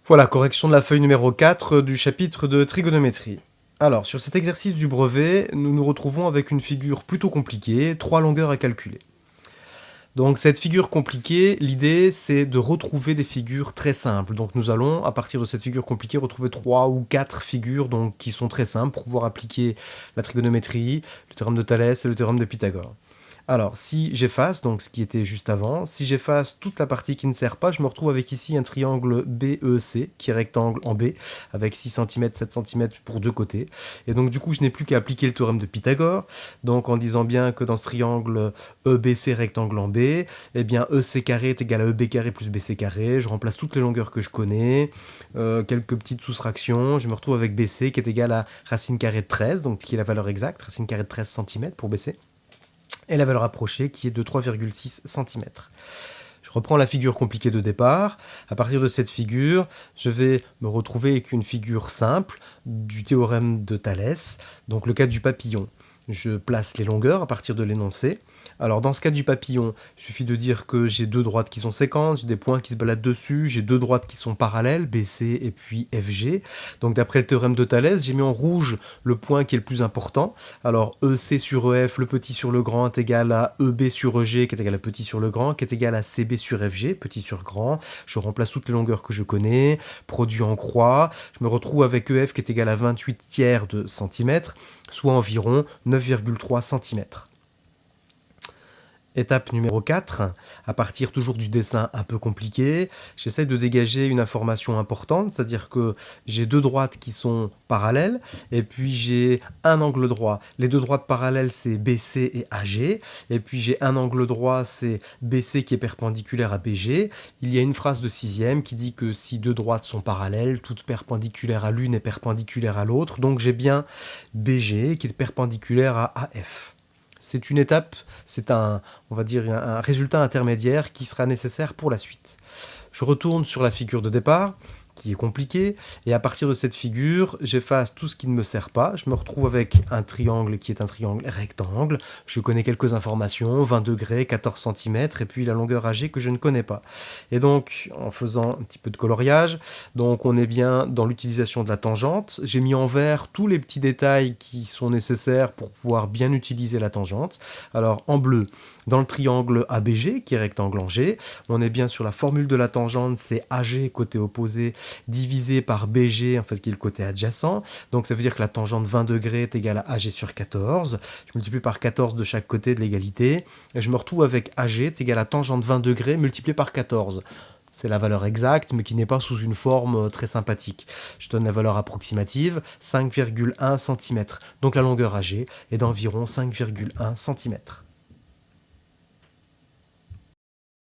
Voilà, correction de la feuille numéro 4 du chapitre de trigonométrie. Alors, sur cet exercice du brevet, nous nous retrouvons avec une figure plutôt compliquée, 3 longueurs à calculer. Donc cette figure compliquée, l'idée c'est de retrouver des figures très simples. Donc nous allons, à partir de cette figure compliquée, retrouver 3 ou 4 figures donc, qui sont très simples pour pouvoir appliquer la trigonométrie, le théorème de Thalès et le théorème de Pythagore. Alors, si j'efface, donc ce qui était juste avant, si j'efface toute la partie qui ne sert pas, je me retrouve avec ici un triangle BEC, qui est rectangle en B, avec 6 cm, 7 cm pour deux côtés. Et donc du coup, je n'ai plus qu'à appliquer le théorème de Pythagore, donc en disant bien que dans ce triangle EBC rectangle en B, eh bien EC carré est égal à EB carré plus BC carré, je remplace toutes les longueurs que je connais, quelques petites soustractions, je me retrouve avec BC qui est égal à racine carrée de 13, donc qui est la valeur exacte, racine carrée de 13 cm pour BC. Et la valeur approchée qui est de 3,6 cm. Je reprends la figure compliquée de départ. À partir de cette figure, je vais me retrouver avec une figure simple du théorème de Thalès, donc le cas du papillon. Je place les longueurs à partir de l'énoncé. Alors dans ce cas du papillon, il suffit de dire que j'ai deux droites qui sont séquentes, j'ai des points qui se baladent dessus, j'ai deux droites qui sont parallèles, BC et puis FG. Donc d'après le théorème de Thalès, j'ai mis en rouge le point qui est le plus important. Alors EC sur EF, le petit sur le grand, est égal à EB sur EG, qui est égal à petit sur le grand, qui est égal à CB sur FG, petit sur grand. Je remplace toutes les longueurs que je connais, produit en croix. Je me retrouve avec EF qui est égal à 28 tiers de centimètre, soit environ 9,3 cm. Étape numéro 4, à partir toujours du dessin un peu compliqué, j'essaie de dégager une information importante, c'est-à-dire que j'ai deux droites qui sont parallèles, et puis j'ai un angle droit. Les deux droites parallèles, c'est BC et AG, et puis j'ai un angle droit, c'est BC qui est perpendiculaire à BG. Il y a une phrase de sixième qui dit que si deux droites sont parallèles, toutes perpendiculaires à l'une est perpendiculaire à l'autre, donc j'ai bien BG qui est perpendiculaire à AF. C'est une étape, c'est on va dire, un résultat intermédiaire qui sera nécessaire pour la suite. Je retourne sur la figure de départ, qui est compliquée, et à partir de cette figure, j'efface tout ce qui ne me sert pas. Je me retrouve avec un triangle qui est un triangle rectangle. Je connais quelques informations, 20 degrés, 14 cm, et puis la longueur AG que je ne connais pas. Et donc, en faisant un petit peu de coloriage, donc on est bien dans l'utilisation de la tangente. J'ai mis en vert tous les petits détails qui sont nécessaires pour pouvoir bien utiliser la tangente. Alors, en bleu, dans le triangle ABG, qui est rectangle en G, on est bien sur la formule de la tangente, c'est AG côté opposé divisé par BG, en fait, qui est le côté adjacent. Donc ça veut dire que la tangente 20 degrés est égale à AG sur 14. Je multiplie par 14 de chaque côté de l'égalité. Et je me retrouve avec AG est égal à tangente 20 degrés multiplié par 14. C'est la valeur exacte, mais qui n'est pas sous une forme très sympathique. Je donne la valeur approximative, 5,1 cm. Donc la longueur AG est d'environ 5,1 cm.